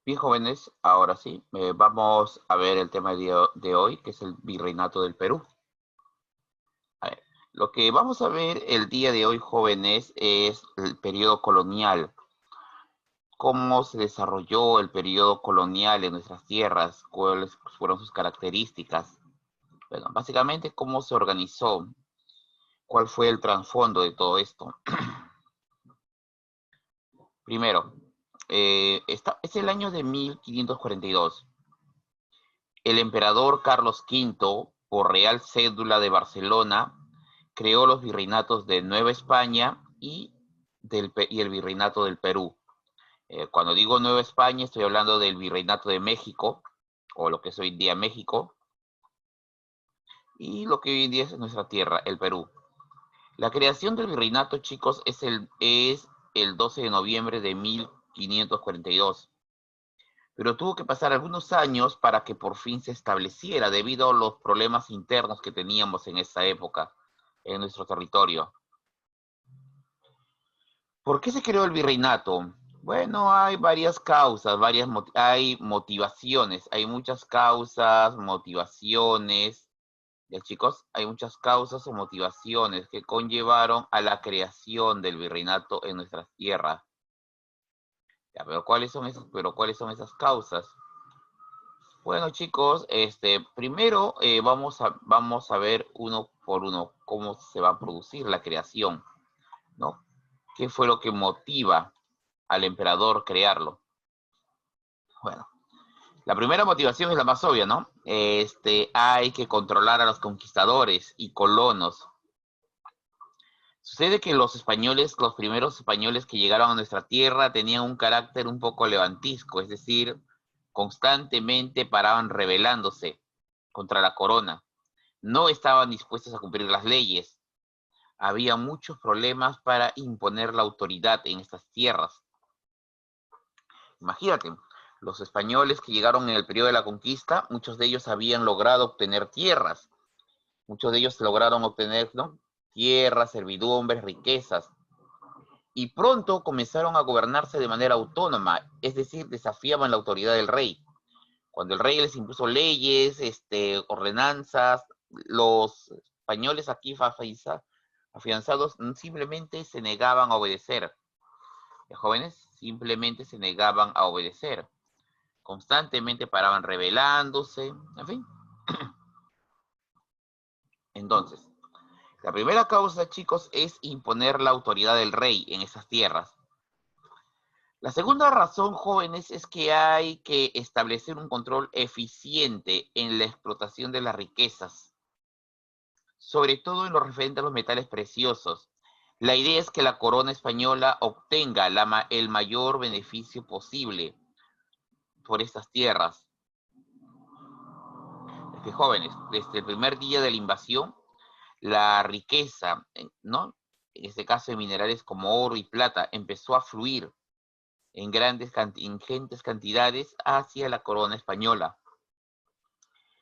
Bien, jóvenes, ahora sí, vamos a ver el tema de hoy, que es el virreinato del Perú. A ver, lo que vamos a ver el día de hoy, jóvenes, es el periodo colonial. Cómo se desarrolló el periodo colonial en nuestras tierras, cuáles fueron sus características. Bueno, básicamente cómo se organizó, cuál fue el trasfondo de todo esto. Primero, es el año de 1542. El emperador Carlos V, por Real Cédula de Barcelona, creó los virreinatos de Nueva España y el virreinato del Perú. Cuando digo Nueva España, estoy hablando del virreinato de México, o lo que es hoy en día México, y lo que hoy en día es nuestra tierra, el Perú. La creación del virreinato, chicos, es el 12 de noviembre de 1542. Pero tuvo que pasar algunos años para que por fin se estableciera debido a los problemas internos que teníamos en esa época en nuestro territorio. ¿Por qué se creó el virreinato? Bueno, hay varias causas, hay motivaciones, hay muchas causas, motivaciones, ya chicos, hay muchas causas o motivaciones que conllevaron a la creación del virreinato en nuestras tierras. Ya, pero ¿cuáles son esas causas? Bueno, chicos, primero vamos a ver uno por uno cómo se va a producir la creación, ¿no? ¿Qué fue lo que motiva al emperador crearlo? Bueno, la primera motivación es la más obvia, ¿no? Hay que controlar a los conquistadores y colonos. Sucede que los primeros españoles que llegaron a nuestra tierra tenían un carácter un poco levantisco, es decir, constantemente paraban rebelándose contra la corona. No estaban dispuestos a cumplir las leyes. Había muchos problemas para imponer la autoridad en estas tierras. Imagínate, los españoles que llegaron en el periodo de la conquista, muchos de ellos habían logrado obtener tierras. Muchos de ellos lograron obtener, ¿no?, tierras, servidumbres, riquezas. Y pronto comenzaron a gobernarse de manera autónoma, es decir, desafiaban la autoridad del rey. Cuando el rey les impuso leyes, ordenanzas, los españoles aquí afianzados simplemente se negaban a obedecer. Los jóvenes simplemente se negaban a obedecer. Constantemente paraban rebelándose, en fin. Entonces, la primera causa, chicos, es imponer la autoridad del rey en esas tierras. La segunda razón, jóvenes, es que hay que establecer un control eficiente en la explotación de las riquezas, sobre todo en lo referente a los metales preciosos. La idea es que la corona española obtenga el mayor beneficio posible por estas tierras. Es que, jóvenes, desde el primer día de la invasión, la riqueza, ¿no?, en este caso de minerales como oro y plata, empezó a fluir en ingentes cantidades hacia la corona española.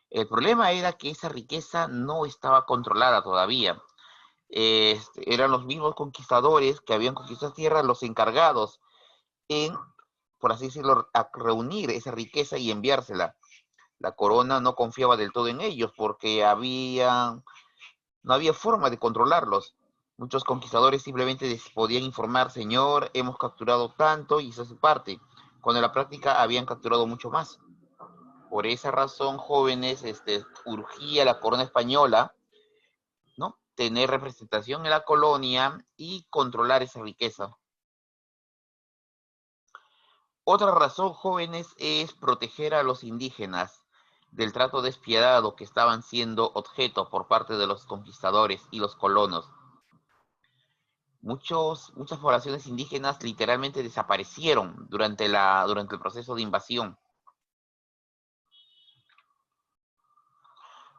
El problema era que esa riqueza no estaba controlada todavía. Eran los mismos conquistadores que habían conquistado tierras los encargados en, por así decirlo, a reunir esa riqueza y enviársela. La corona no confiaba del todo en ellos porque no había forma de controlarlos. Muchos conquistadores simplemente podían informar: señor, hemos capturado tanto, y esa es su parte, cuando en la práctica habían capturado mucho más. Por esa razón, jóvenes, urgía la corona española, ¿no?, tener representación en la colonia y controlar esa riqueza. Otra razón, jóvenes, es proteger a los indígenas del trato despiadado que estaban siendo objeto por parte de los conquistadores y los colonos. Muchas poblaciones indígenas literalmente desaparecieron durante el proceso de invasión.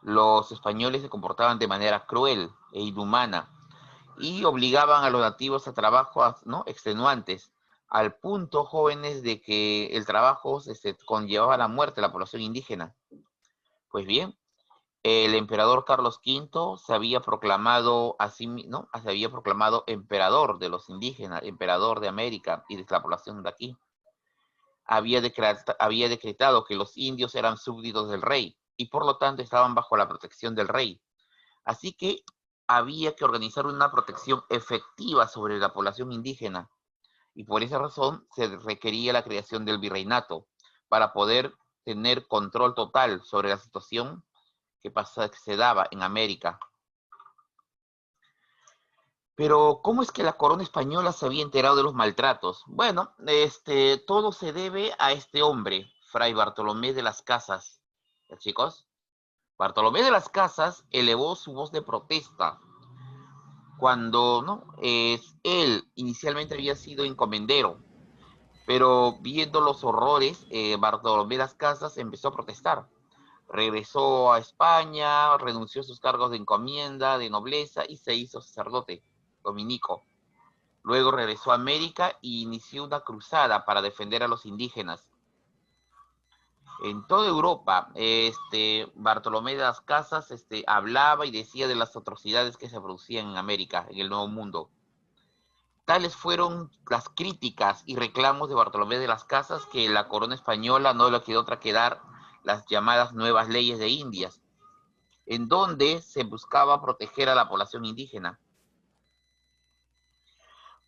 Los españoles se comportaban de manera cruel e inhumana y obligaban a los nativos a trabajos, ¿no?, extenuantes, al punto, jóvenes, de que el trabajo conllevaba la muerte de la población indígena. Pues bien, el emperador Carlos V se había proclamado así, ¿no?, se había proclamado emperador de los indígenas, emperador de América y de la población de aquí. había decretado que los indios eran súbditos del rey y por lo tanto estaban bajo la protección del rey. Así que había que organizar una protección efectiva sobre la población indígena y por esa razón se requería la creación del virreinato para poder tener control total sobre la situación que se daba en América. Pero, ¿cómo es que la corona española se había enterado de los maltratos? Bueno, todo se debe a este hombre, Fray Bartolomé de las Casas. ¿Ya, chicos? Bartolomé de las Casas elevó su voz de protesta cuando, ¿no? Él inicialmente había sido encomendero, pero viendo los horrores, Bartolomé de las Casas empezó a protestar. Regresó a España, renunció a sus cargos de encomienda, de nobleza y se hizo sacerdote dominico. Luego regresó a América e inició una cruzada para defender a los indígenas. En toda Europa, Bartolomé de las Casas hablaba y decía de las atrocidades que se producían en América, en el Nuevo Mundo. Tales fueron las críticas y reclamos de Bartolomé de las Casas que la corona española no le quedó otra que dar las llamadas nuevas leyes de Indias, en donde se buscaba proteger a la población indígena.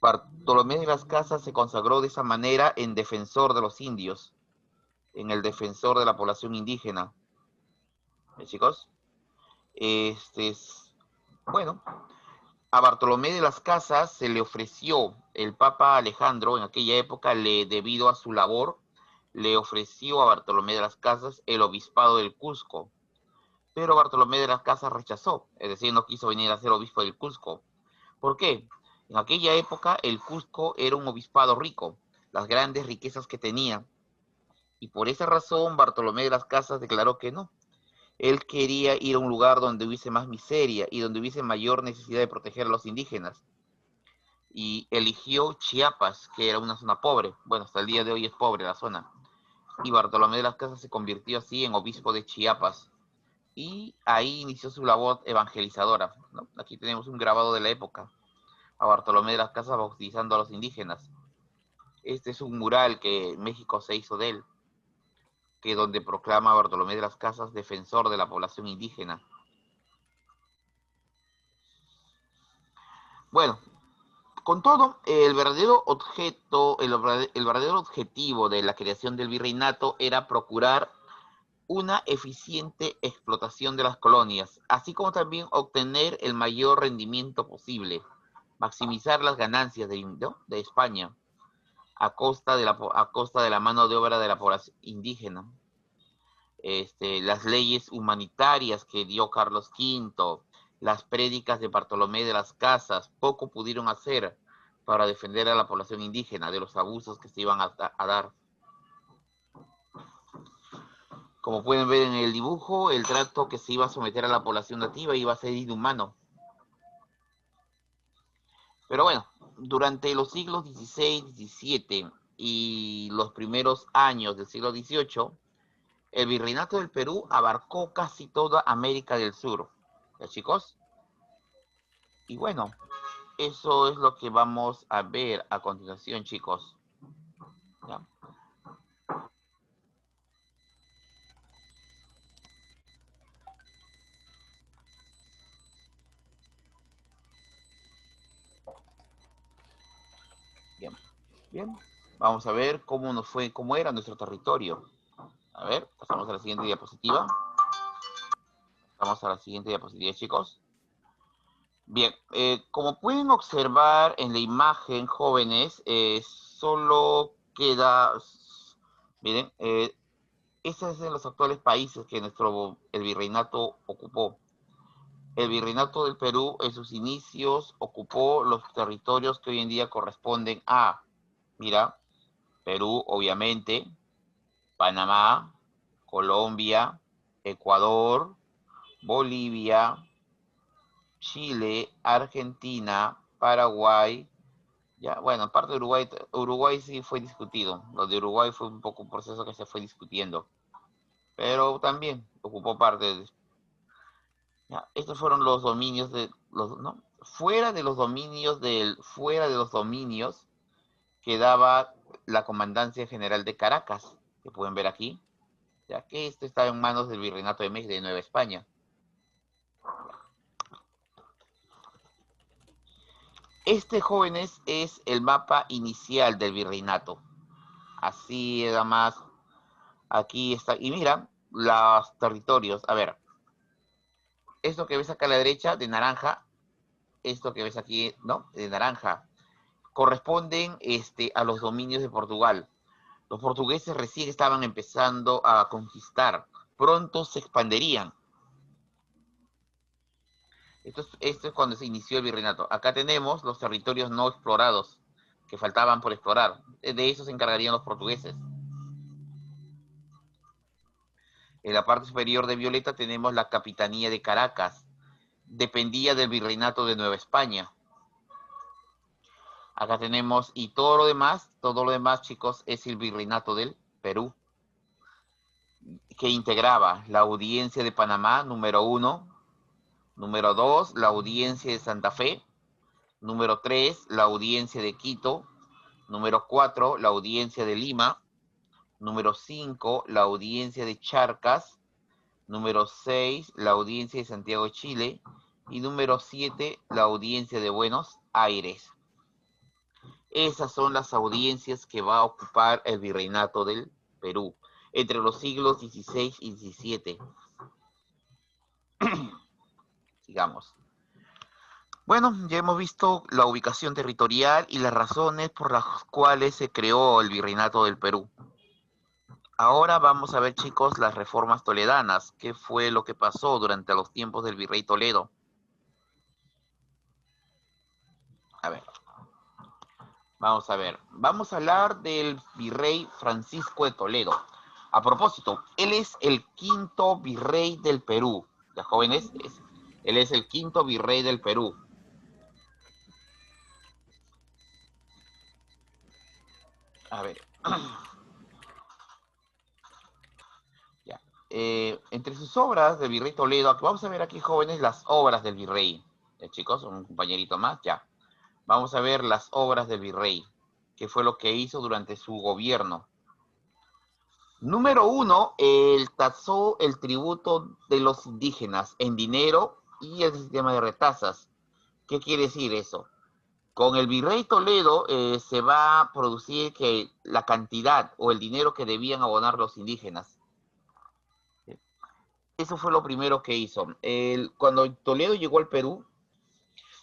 Bartolomé de las Casas se consagró de esa manera en defensor de los indios, en el defensor de la población indígena. Chicos, bueno, a Bartolomé de las Casas se le ofreció, el Papa Alejandro en aquella época, debido a su labor, le ofreció a Bartolomé de las Casas el obispado del Cusco, pero Bartolomé de las Casas rechazó, es decir, no quiso venir a ser obispo del Cusco. ¿Por qué? En aquella época el Cusco era un obispado rico, las grandes riquezas que tenía, y por esa razón Bartolomé de las Casas declaró que no. Él quería ir a un lugar donde hubiese más miseria y donde hubiese mayor necesidad de proteger a los indígenas. Y eligió Chiapas, que era una zona pobre. Bueno, hasta el día de hoy es pobre la zona. Y Bartolomé de las Casas se convirtió así en obispo de Chiapas. Y ahí inició su labor evangelizadora, ¿no? Aquí tenemos un grabado de la época, a Bartolomé de las Casas bautizando a los indígenas. Este es un mural que en México se hizo de él, que donde proclama a Bartolomé de las Casas defensor de la población indígena. Bueno, con todo, el verdadero objetivo de la creación del virreinato era procurar una eficiente explotación de las colonias, así como también obtener el mayor rendimiento posible, maximizar las ganancias de España a costa de la mano de obra de la población indígena. Las leyes humanitarias que dio Carlos V, las prédicas de Bartolomé de las Casas, poco pudieron hacer para defender a la población indígena de los abusos que se iban a dar. Como pueden ver en el dibujo, el trato que se iba a someter a la población nativa iba a ser inhumano. Pero bueno, durante los siglos XVI, XVII y los primeros años del siglo XVIII, el virreinato del Perú abarcó casi toda América del Sur. ¿Ya, chicos? Y bueno, eso es lo que vamos a ver a continuación, chicos. ¿Ya? Bien, bien. Vamos a ver cómo era nuestro territorio. A ver, pasamos a la siguiente diapositiva. Vamos a la siguiente diapositiva, chicos. Bien, como pueden observar en la imagen, jóvenes, solo queda, miren, estos son los actuales países que el virreinato ocupó. El virreinato del Perú en sus inicios ocupó los territorios que hoy en día corresponden a, mira, Perú, obviamente, Panamá, Colombia, Ecuador, Bolivia, Chile, Argentina, Paraguay. Ya, bueno, aparte de Uruguay sí fue discutido. Lo de Uruguay fue un poco un proceso que se fue discutiendo. Pero también ocupó parte de... Ya, estos fueron los dominios ¿no? Fuera de los dominios quedaba la Comandancia General de Caracas, que pueden ver aquí, ya que esto está en manos del Virreinato de México de Nueva España. Este, jóvenes, es el mapa inicial del virreinato. Así nada más. Aquí está. Y mira, los territorios. A ver, esto que ves acá a la derecha de naranja, esto que ves aquí, ¿no? De naranja, corresponden a los dominios de Portugal. Los portugueses recién estaban empezando a conquistar. Pronto se expanderían. Esto es cuando se inició el virreinato. Acá tenemos los territorios no explorados que faltaban por explorar. De eso se encargarían los portugueses. En la parte superior de violeta tenemos la Capitanía de Caracas. Dependía del Virreinato de Nueva España. Acá tenemos, y todo lo demás, chicos, es el Virreinato del Perú, que integraba la Audiencia de Panamá, número 1, número 2, la Audiencia de Santa Fe, número 3, la Audiencia de Quito, número 4, la Audiencia de Lima, número 5, la Audiencia de Charcas, número 6, la Audiencia de Santiago de Chile, y número 7, la Audiencia de Buenos Aires. Esas son las audiencias que va a ocupar el Virreinato del Perú entre los siglos XVI y XVII. Sigamos. Bueno, ya hemos visto la ubicación territorial y las razones por las cuales se creó el Virreinato del Perú. Ahora vamos a ver, chicos, las reformas toledanas. ¿Qué fue lo que pasó durante los tiempos del Virrey Toledo? A ver. Vamos a ver. Vamos a hablar del Virrey Francisco de Toledo. A propósito, él es el quinto virrey del Perú. ¿Ya, jóvenes? Él es el quinto virrey del Perú. A ver. Ya. Entre sus obras del Virrey Toledo, vamos a ver aquí, jóvenes, las obras del virrey. Chicos, un compañerito más, ya. Vamos a ver las obras del virrey. ¿Qué fue lo que hizo durante su gobierno? Número 1, él tasó el tributo de los indígenas en dinero y el sistema de retasas. ¿Qué quiere decir eso? Con el virrey Toledo se va a producir que la cantidad o el dinero que debían abonar los indígenas. Eso fue lo primero que hizo. Cuando Toledo llegó al Perú,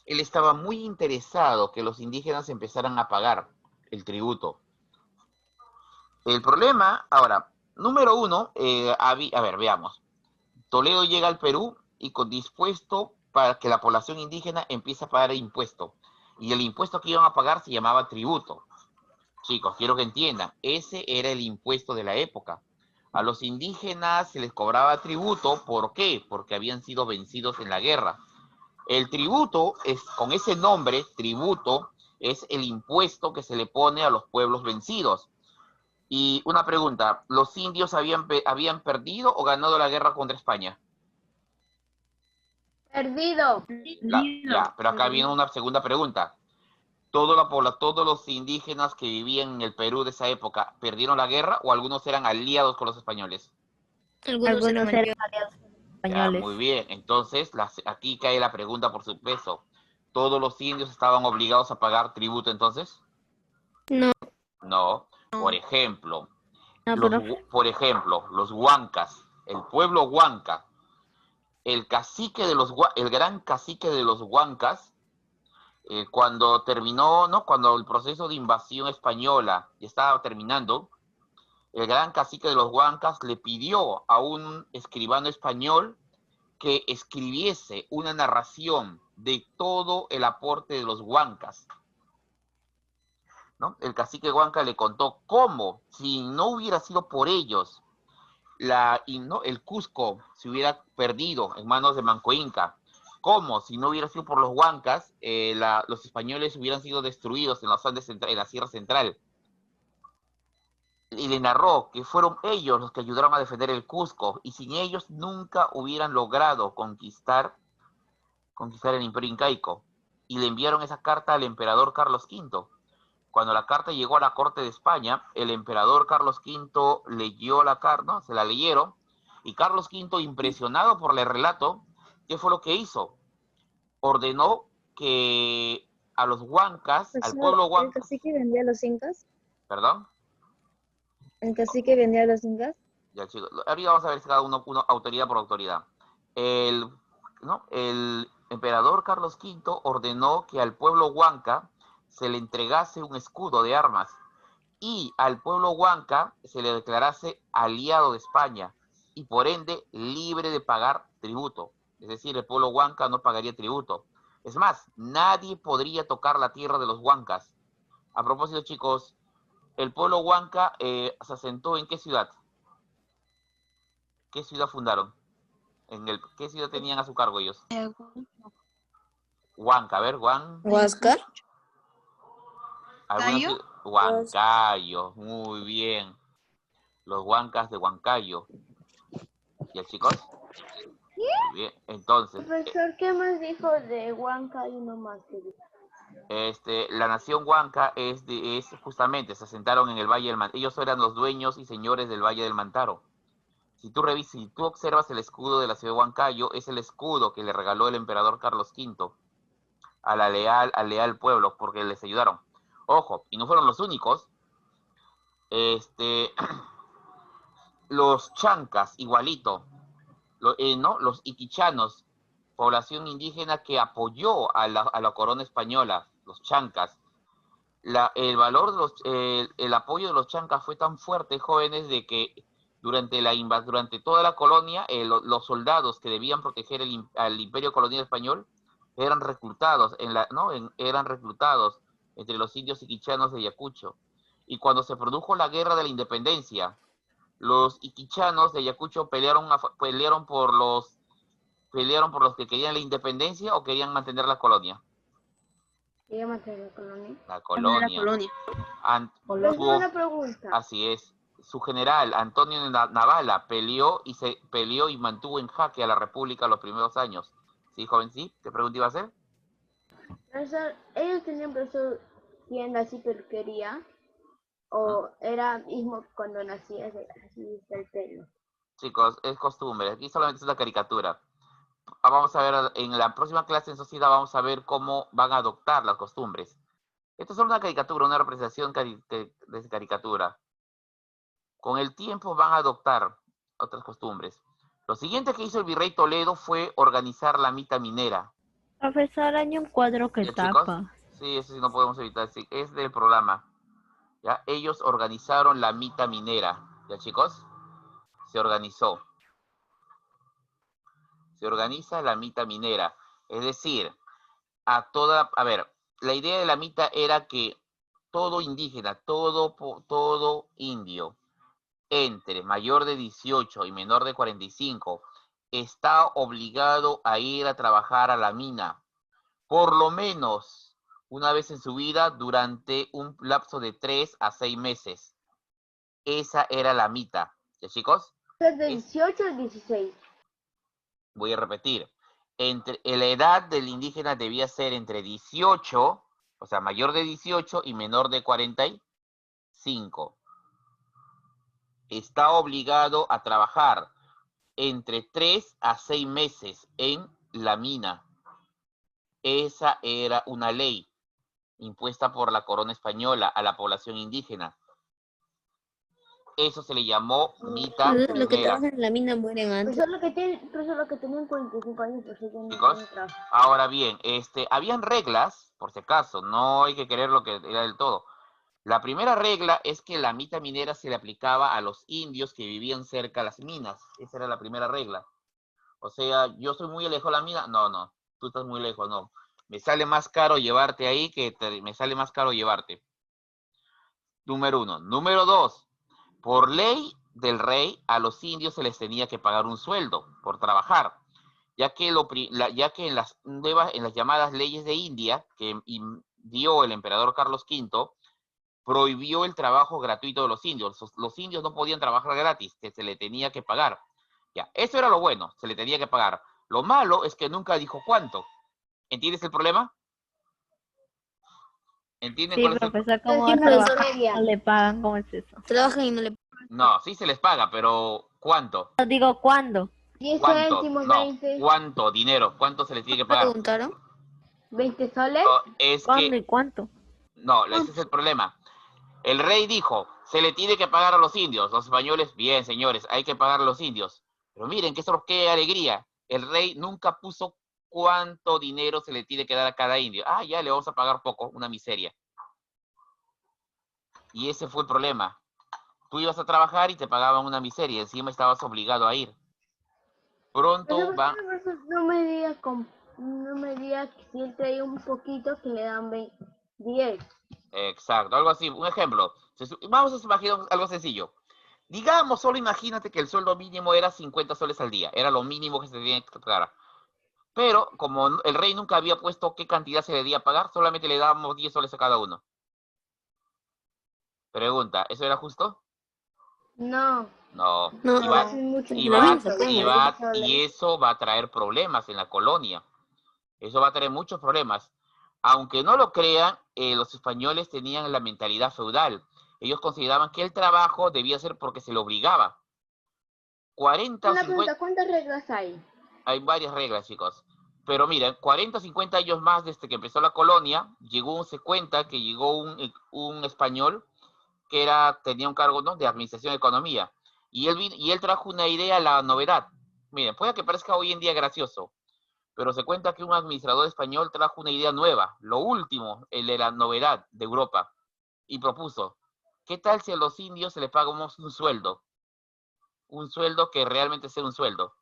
él estaba muy interesado que los indígenas empezaran a pagar el tributo. El problema, ahora, número 1, a ver, veamos. Toledo llega al Perú y dispuesto para que la población indígena empiece a pagar el impuesto. Y el impuesto que iban a pagar se llamaba tributo. Chicos, quiero que entiendan, ese era el impuesto de la época. A los indígenas se les cobraba tributo, ¿por qué? Porque habían sido vencidos en la guerra. El tributo, con ese nombre, tributo, es el impuesto que se le pone a los pueblos vencidos. Y una pregunta, ¿los indios habían perdido o ganado la guerra contra España? Perdido. Ya, pero acá viene una segunda pregunta. ¿Todos los indígenas que vivían en el Perú de esa época perdieron la guerra o algunos eran aliados con los españoles? Algunos eran aliados Ya, españoles. muy bien. Entonces, aquí cae la pregunta por su peso. ¿Todos los indios estaban obligados a pagar tributo entonces? No. No. Por ejemplo, No, los huancas, el pueblo huanca, el gran cacique de los huancas, cuando terminó, ¿no? Cuando el proceso de invasión española ya estaba terminando, el gran cacique de los huancas le pidió a un escribano español que escribiese una narración de todo el aporte de los huancas, ¿no? El cacique huanca le contó cómo, si no hubiera sido por ellos, el Cusco se hubiera perdido en manos de Manco Inca. Cómo, si no hubiera sido por los huancas, los españoles hubieran sido destruidos en los Andes, en la Sierra Central. Y le narró que fueron ellos los que ayudaron a defender el Cusco, y sin ellos nunca hubieran logrado conquistar el Imperio Incaico. Y le enviaron esa carta al emperador Carlos V, Cuando la carta llegó a la corte de España, el emperador Carlos V leyó la carta, ¿no? Se la leyeron, y Carlos V, impresionado por el relato, ¿qué fue lo que hizo? Ordenó que a los huancas, al pueblo ¿El huanca, cacique vendía a los incas? ¿perdón? ¿El cacique vendía a los incas? Ya, chicos, ahorita vamos a ver si cada uno autoridad por autoridad. El emperador Carlos V ordenó que al pueblo huanca se le entregase un escudo de armas y al pueblo huanca se le declarase aliado de España y por ende libre de pagar tributo. Es decir, el pueblo huanca no pagaría tributo. Es más, nadie podría tocar la tierra de los huancas. A propósito, chicos, el pueblo huanca se asentó ¿en qué ciudad? ¿Qué ciudad fundaron? ¿Qué ciudad tenían a su cargo ellos? Huanca, a ver, ¿Huáscar? Huancayo, muy bien. Los huancas de Huancayo. ¿Ya, chicos? Muy bien, entonces, Profesor, ¿qué más dijo de Huanca y uno más que dijo? la nación huanca es justamente, se asentaron en el Valle del Mantaro. Ellos eran los dueños y señores del Valle del Mantaro. Si tú observas el escudo de la ciudad de Huancayo, es el escudo que le regaló el emperador Carlos V al leal pueblo, porque les ayudaron. Ojo, y no fueron los únicos. Los chancas, igualito, ¿no? Los iquichanos, población indígena que apoyó a la corona española, los chancas. El valor de el apoyo de los chancas fue tan fuerte, jóvenes, de que durante toda la colonia, los soldados que debían proteger al imperio colonial español eran reclutados, eran reclutados entre los indios iquichanos de Ayacucho. Y cuando se produjo la guerra de la independencia, los iquichanos de Ayacucho pelearon por los que querían la independencia o querían mantener la colonia. ¿Quería mantener la colonia? La colonia. Una pregunta. Así es. Su general, Antonio Navala, peleó y mantuvo en jaque a la República los primeros años. ¿Sí, joven? ¿Sí? ¿Qué pregunta iba a hacer? Profesor, ¿ellos tenían profesor tienda así peluquería? ¿O era mismo cuando nacía así está el pelo? Chicos, es costumbre. Aquí solamente es una caricatura. Vamos a ver, en la próxima clase en sociedad vamos a ver cómo van a adoptar las costumbres. Esto es solo una caricatura, una representación de caricatura. Con el tiempo van a adoptar otras costumbres. Lo siguiente que hizo el virrey Toledo fue organizar la mita minera. Profesor, hay un cuadro que tapa. Sí, eso sí no podemos evitar. Sí, es del programa. ¿Ya? Ellos organizaron la mita minera. ¿Ya, chicos? Se organizó. Se organiza la mita minera. Es decir, a ver, la idea de la mita era que todo indígena, todo indio, entre mayor de 18 y menor de 45, está obligado a ir a trabajar a la mina, por lo menos una vez en su vida durante un lapso de 3 a 6 meses. Esa era la mita. ¿Ya, chicos? ¿De 18 o 16? Voy a repetir. La edad del indígena debía ser entre 18, o sea, mayor de 18 y menor de 45. Está obligado a trabajar entre 3 a 6 meses en la mina. Esa era una ley impuesta por la corona española a la población indígena. Eso se le llamó mita minera. Los que trabajan en la mina mueren antes. Pero lo que tenían 45 años, pues ellos no Chicos, trabajan. ahora bien, habían reglas, por si acaso, no hay que querer lo que era del todo. La primera regla es que la mita minera se le aplicaba a los indios que vivían cerca de las minas. Esa era la primera regla. O sea, yo soy muy lejos de la mina. No, tú estás muy lejos, no. Me sale más caro llevarte ahí me sale más caro llevarte. Número 1. Número 2. Por ley del rey, a los indios se les tenía que pagar un sueldo por trabajar, ya que en las llamadas leyes de India que dio el emperador Carlos V, prohibió el trabajo gratuito de los indios. Los indios no podían trabajar gratis, que se le tenía que pagar. Ya, eso era lo bueno, se le tenía que pagar. Lo malo es que nunca dijo cuánto. ¿Entiendes el problema? ¿Entienden Sí, cuál es el profesor, Pero ¿cómo siempre trabajan? media. No le pagan, ¿cómo es eso? Trabajan y no le No, sí se les paga, pero ¿cuánto? No digo cuándo. 10 ¿Cuánto? céntimos, No, 20, ¿cuánto dinero? ¿Cuánto se les tiene que pagar? preguntaron. 20 soles. No, es ¿Cuándo que, y cuánto? no, ese es el problema. El rey dijo, se le tiene que pagar a los indios. Los españoles, bien, señores, hay que pagar a los indios. Pero miren, qué alegría. El rey nunca puso cuánto dinero se le tiene que dar a cada indio. Ah, ya le vamos a pagar poco, una miseria. Y ese fue el problema. Tú ibas a trabajar y te pagaban una miseria. Encima estabas obligado a ir. Pronto Pero ¿por qué van... el profesor no me diga que si él trae un poquito que le dan 10? Exacto, algo así. Un ejemplo. Vamos a imaginar algo sencillo. Digamos, solo imagínate que el sueldo mínimo era 50 soles al día. Era lo mínimo que se tenía que pagar. Pero como el rey nunca había puesto qué cantidad se le debía pagar, solamente le dábamos 10 soles a cada uno. Pregunta, ¿eso era justo? No, No. No, Y, no, va, eso es mucho y y, lo va, mismo impacto, y, sacamos. 20 va, soles. y eso va a traer problemas en la colonia. Eso va a traer muchos problemas. Aunque no lo crean, los españoles tenían la mentalidad feudal. Ellos consideraban que el trabajo debía ser porque se le obligaba. 40 o Una 50, pregunta, ¿cuántas reglas hay? hay varias reglas, chicos. Pero miren, 40 o 50 años más desde que empezó la colonia, se cuenta que llegó un español que tenía un cargo, ¿no?, de administración de economía. Y él trajo una idea, la novedad. Miren, puede que parezca hoy en día gracioso, pero se cuenta que un administrador español trajo una idea nueva, lo último, el de la novedad de Europa, y propuso, ¿qué tal si a los indios se les pagamos un sueldo? Un sueldo que realmente sea un sueldo.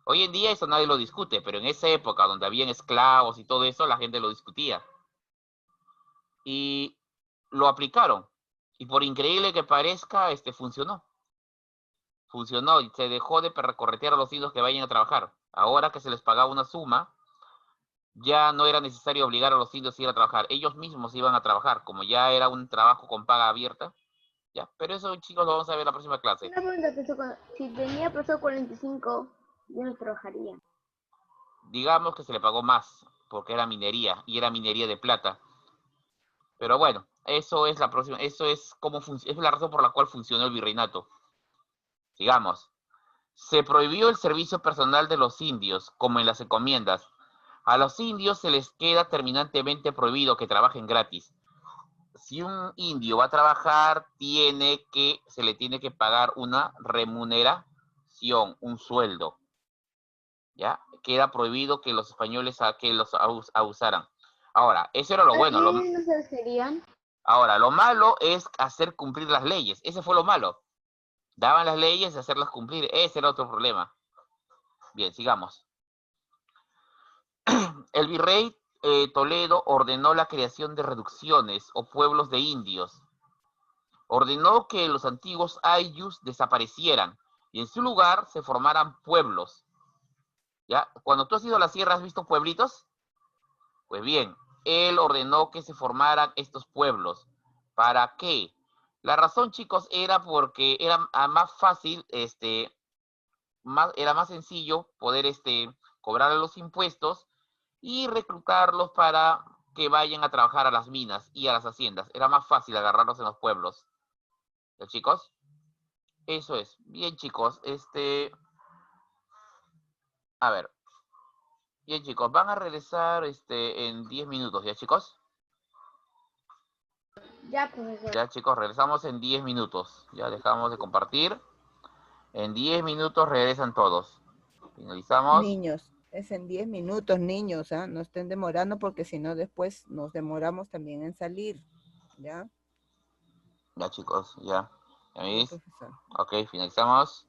Hoy en día eso nadie lo discute, pero en esa época donde habían esclavos y todo eso, la gente lo discutía. Y lo aplicaron. Y por increíble que parezca, funcionó. Funcionó y se dejó de corretear a los indios que vayan a trabajar. Ahora que se les pagaba una suma, ya no era necesario obligar a los indios a ir a trabajar. Ellos mismos iban a trabajar, como ya era un trabajo con paga abierta. Ya, pero eso, chicos, lo vamos a ver en la próxima clase. Una pregunta, si tenía profesor 45, yo no trabajaría. Digamos que se le pagó más, porque era minería, y era minería de plata. Pero bueno, eso es es la razón por la cual funcionó el virreinato. Digamos, se prohibió el servicio personal de los indios, como en las encomiendas. A los indios se les queda terminantemente prohibido que trabajen gratis. Si un indio va a trabajar, se le tiene que pagar una remuneración, un sueldo. ¿Ya? Queda prohibido que los españoles los abusaran. Ahora, eso era lo bueno. ¿Y no se serían? Ahora, lo malo es hacer cumplir las leyes. Ese fue lo malo. Daban las leyes y hacerlas cumplir. Ese era otro problema. Bien, sigamos. El virrey Toledo ordenó la creación de reducciones o pueblos de indios. Ordenó que los antiguos ayllus desaparecieran y en su lugar se formaran pueblos. ¿Ya? Cuando tú has ido a la sierra, ¿has visto pueblitos? Pues bien, él ordenó que se formaran estos pueblos. ¿Para qué? La razón, chicos, era porque era más fácil, era más sencillo poder cobrar los impuestos y reclutarlos para que vayan a trabajar a las minas y a las haciendas. Era más fácil agarrarlos en los pueblos. ¿Ya, chicos? Eso es. Bien, chicos, a ver. Bien, chicos, van a regresar en 10 minutos, ¿ya, chicos? Ya, profesor. Ya, chicos, regresamos en 10 minutos. Ya dejamos de compartir. En 10 minutos regresan todos. Finalizamos. Niños, es en 10 minutos, niños, ¿ah? No estén demorando porque si no después nos demoramos también en salir, ¿ya? Ya, chicos, ya. ¿Ya me Ya, ves? profesor. Ok, finalizamos.